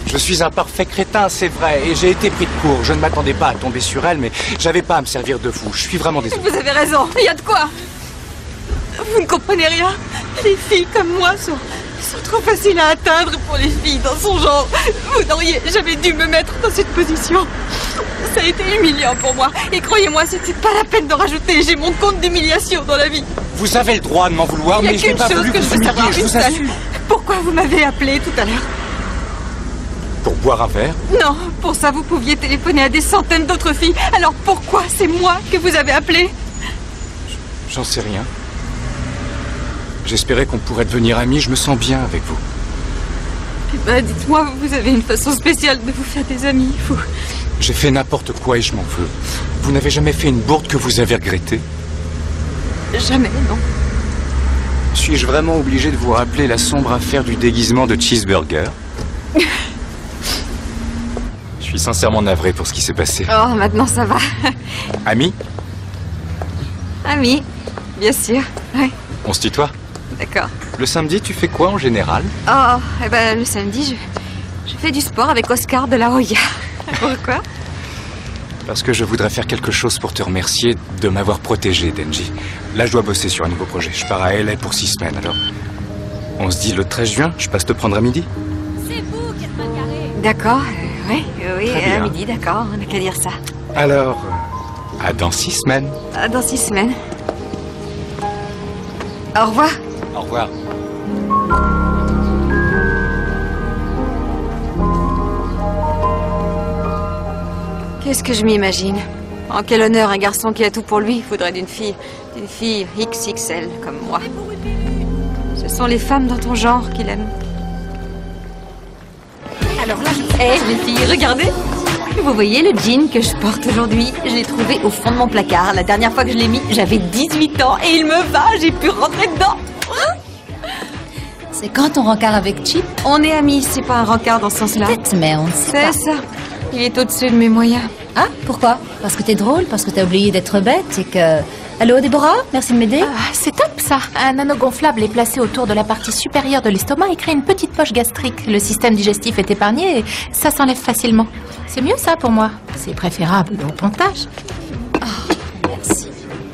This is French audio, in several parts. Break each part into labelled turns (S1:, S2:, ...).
S1: Je suis un parfait crétin, c'est vrai, et j'ai été pris de court. Je ne m'attendais pas à tomber sur elle, mais j'avais pas à me servir de vous. Je suis vraiment désolé.
S2: Vous avez raison, il y a de quoi. Vous ne comprenez rien. Les filles comme moi sont trop faciles à atteindre pour les filles dans son genre. Vous n'auriez jamais dû me mettre dans cette position. Ça a été humiliant pour moi. Et croyez-moi, c'était pas la peine de rajouter. J'ai mon compte d'humiliation dans la vie.
S1: Vous avez le droit de m'en vouloir, mais je n'ai pas voulu
S2: que je
S1: vous
S2: veux
S1: humilier,
S2: savoir,
S1: je vous assure.
S2: Pourquoi vous m'avez appelé tout à l'heure?
S1: Pour boire un verre?
S2: Non, pour ça vous pouviez téléphoner à des centaines d'autres filles. Alors pourquoi c'est moi que vous avez appelé?
S1: J'en sais rien. J'espérais qu'on pourrait devenir amis, je me sens bien avec vous.
S2: Eh ben, dites-moi, vous avez une façon spéciale de vous faire des amis, vous.
S1: J'ai fait n'importe quoi et je m'en veux. Vous n'avez jamais fait une bourde que vous avez regrettée?
S2: Jamais, non.
S1: Suis-je vraiment obligé de vous rappeler la sombre affaire du déguisement de Cheeseburger? Je suis sincèrement navré pour ce qui s'est passé.
S2: Oh, maintenant ça va.
S1: Ami?
S2: Ami, bien sûr, oui.
S1: On se tutoie?
S2: D'accord.
S1: Le samedi, tu fais quoi en général?
S2: Oh, eh ben, le samedi, je fais du sport avec Oscar de la Hoya. Pourquoi?
S1: Parce que je voudrais faire quelque chose pour te remercier de m'avoir protégé, Denji. Là, je dois bosser sur un nouveau projet. Je pars à LA pour 6 semaines, alors... On se dit le 13 juin, je passe te prendre à midi?
S3: C'est vous qui êtes mal carré.
S2: D'accord, oui,
S1: Très
S2: à
S1: bien.
S2: midi, d'accord, on n'a qu'à dire ça.
S1: Alors, à dans 6 semaines.
S2: Dans 6 semaines. Au revoir.
S1: Au revoir.
S2: Qu'est-ce que je m'imagine? En quel honneur un garçon qui a tout pour lui faudrait d'une fille XXL comme moi. Ce sont les femmes dans ton genre qui l'aiment. Alors là, les filles, regardez. Vous voyez le jean que je porte aujourd'hui? Je l'ai trouvé au fond de mon placard. La dernière fois que je l'ai mis, j'avais 18 ans et il me va, j'ai pu rentrer dedans.
S3: C'est quand ton rencard avec Chip?
S2: On est amis, c'est pas un rencard dans ce sens-là.
S3: Peut-être, mais on ne sait
S2: C'est
S3: pas.
S2: ça. Il est au-dessus de mes moyens.
S3: Ah, pourquoi? Parce que t'es drôle, parce que t'as oublié d'être bête et que... Allô, Déborah? Merci de m'aider.
S4: C'est top ça. Un anneau gonflable est placé autour de la partie supérieure de l'estomac et crée une petite poche gastrique. Le système digestif est épargné et ça s'enlève facilement. C'est mieux ça pour moi. C'est préférable au pontage.
S3: Merci.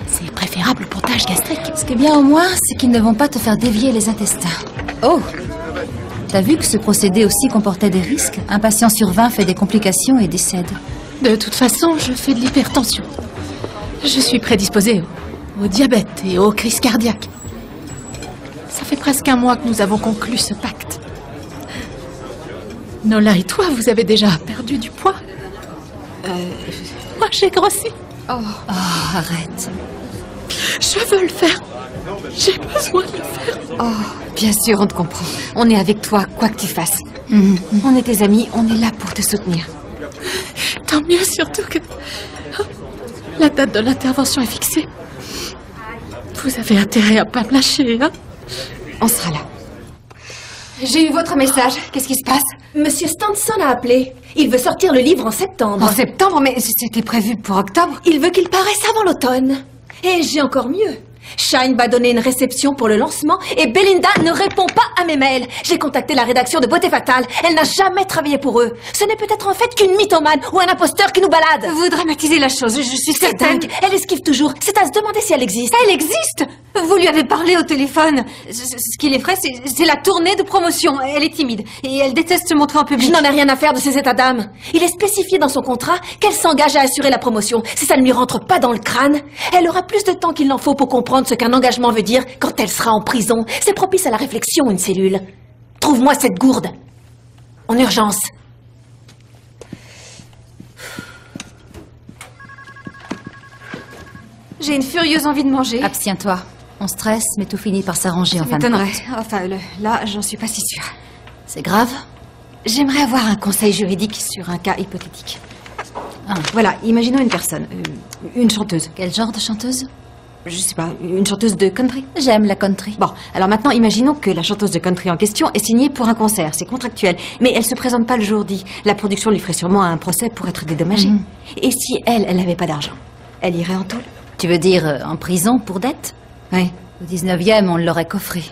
S4: C'est préférable au pontage gastrique.
S3: Ce qui est bien au moins, c'est qu'ils ne vont pas te faire dévier les intestins. Oh! T'as vu que ce procédé aussi comportait des risques? Un patient sur 20 fait des complications et décède.
S4: De toute façon, je fais de l'hypertension. Je suis prédisposée au diabète et aux crises cardiaques. Ça fait presque 1 mois que nous avons conclu ce pacte. Nola et toi, vous avez déjà perdu du poids. Moi, j'ai grossi.
S3: Oh, arrête.
S4: Je veux le faire. J'ai besoin de le faire.
S2: Oh, bien sûr, on te comprend. On est avec toi, quoi que tu fasses. On est tes amis, on est là pour te soutenir.
S4: Tant mieux, surtout que... La date de l'intervention est fixée. Vous avez intérêt à pas me lâcher, hein?
S2: On sera là. J'ai eu votre message. Qu'est-ce qui se passe?
S5: Monsieur Stanson a appelé. Il veut sortir le livre en septembre.
S2: En septembre, mais c'était prévu pour octobre.
S5: Il veut qu'il paraisse avant l'automne. Et j'ai encore mieux. Shine va donner une réception pour le lancement et Belinda ne répond pas à mes mails. J'ai contacté la rédaction de Beauté Fatale. Elle n'a jamais travaillé pour eux. Ce n'est peut-être en fait qu'une mythomane ou un imposteur qui nous balade.
S2: Vous dramatisez la chose, je suis
S5: C'est
S2: certaine.
S5: dingue. Elle esquive toujours. C'est à se demander si elle existe.
S2: Elle existe. Vous lui avez parlé au téléphone. Ce qui l'effraie, c'est la tournée de promotion. Elle est timide et elle déteste se montrer en public.
S5: Je n'en ai rien à faire de ces états d'âme. Il est spécifié dans son contrat qu'elle s'engage à assurer la promotion. Si ça ne lui rentre pas dans le crâne, elle aura plus de temps qu'il n'en faut pour comprendre ce qu'un engagement veut dire quand elle sera en prison. C'est propice à la réflexion, une cellule. Trouve-moi cette gourde. En urgence.
S2: J'ai une furieuse envie de manger.
S3: Abstiens-toi. On stresse, mais tout finit par s'arranger en fin de
S2: m'étonnerait.
S3: compte.
S2: Enfin, là, j'en suis pas si sûre.
S3: C'est grave?
S2: J'aimerais avoir un conseil juridique sur un cas hypothétique.
S3: Ah.
S2: Voilà, imaginons une personne, une chanteuse.
S3: Quel genre de chanteuse?
S2: Je sais pas, une chanteuse de country.
S3: J'aime la country.
S2: Bon, alors maintenant, imaginons que la chanteuse de country en question est signée pour un concert, c'est contractuel. Mais elle se présente pas le jour dit. La production lui ferait sûrement un procès pour être dédommagée. Et si elle n'avait pas d'argent, elle irait en tôle?
S3: Tu veux dire en prison pour dette?
S2: Oui.
S3: Au 19e, on l'aurait coffré.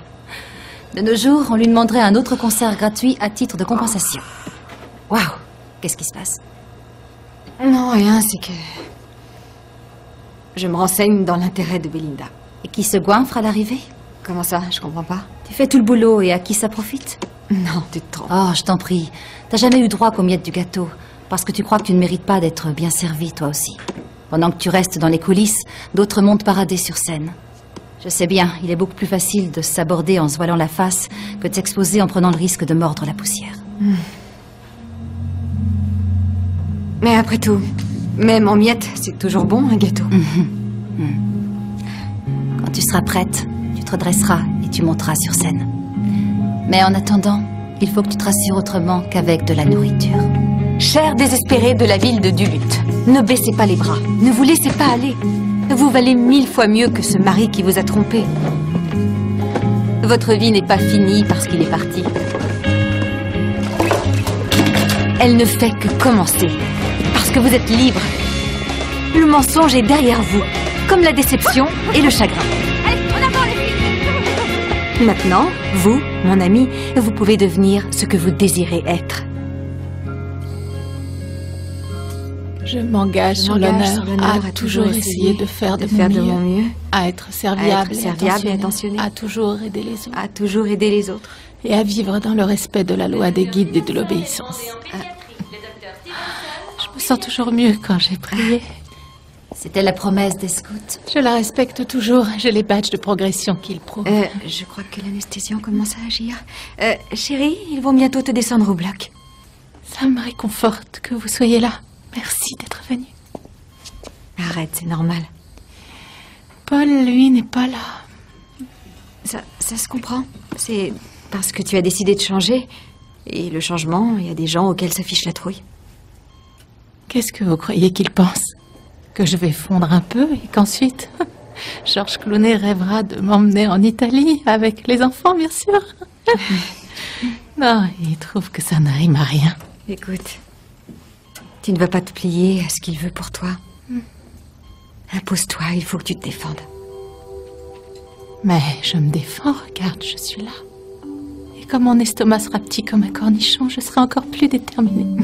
S3: De nos jours, on lui demanderait un autre concert gratuit à titre de compensation. Waouh! Qu'est-ce qui se passe?
S6: Non, rien, c'est que... Je me renseigne dans l'intérêt de Belinda.
S3: Et qui se goinfre à l'arrivée?
S6: Comment ça? Je comprends pas.
S3: Tu fais tout le boulot et à qui ça profite?
S6: Non, tu te trompes.
S3: Oh, je t'en prie. T'as jamais eu droit qu'aux miettes du gâteau. Parce que tu crois que tu ne mérites pas d'être bien servi, toi aussi. Pendant que tu restes dans les coulisses, d'autres montent parader sur scène. Je sais bien, il est beaucoup plus facile de s'aborder en se voilant la face que de s'exposer en prenant le risque de mordre la poussière.
S6: Mais après tout, même en miettes, c'est toujours bon, un gâteau.
S3: Quand tu seras prête, tu te redresseras et tu monteras sur scène. Mais en attendant, il faut que tu te rassures autrement qu'avec de la nourriture.
S6: Chers désespérés de la ville de Duluth, ne baissez pas les bras, ne vous laissez pas aller. Vous valez 1000 fois mieux que ce mari qui vous a trompé. Votre vie n'est pas finie parce qu'il est parti. Elle ne fait que commencer, parce que vous êtes libre. Le mensonge est derrière vous, comme la déception et le chagrin.
S5: Allez, en avant les filles!
S6: Maintenant, vous, mon ami, vous pouvez devenir ce que vous désirez être.
S4: Je m'engage sur l'honneur à toujours essayer de faire de mon mieux, à être serviable et attentionné, à toujours aider les autres,
S6: À toujours aider les autres.
S4: et à vivre dans le respect de la loi des guides et de l'obéissance. Je me sens toujours mieux quand j'ai prié.
S3: C'était la promesse des scouts.
S4: Je la respecte toujours. J'ai les badges de progression qu'il prouve.
S6: Je crois que l'anesthésiant commence à agir. Chérie, ils vont bientôt te descendre au bloc.
S4: Ça me réconforte que vous soyez là. Merci d'être venu.
S6: Arrête, c'est normal.
S4: Paul, lui, n'est pas là.
S6: Ça se comprend. C'est parce que tu as décidé de changer. Et le changement, il y a des gens auxquels ça fiche la trouille.
S4: Qu'est-ce que vous croyez qu'il pense? Que je vais fondre un peu et qu'ensuite, Georges Clooney rêvera de m'emmener en Italie avec les enfants, bien sûr. Non, il trouve que ça ne rime à rien.
S6: Écoute, tu ne vas pas te plier à ce qu'il veut pour toi. Impose-toi, il faut que tu te défendes.
S4: Mais je me défends, regarde, je suis là. Et comme mon estomac sera petit comme un cornichon, je serai encore plus déterminée.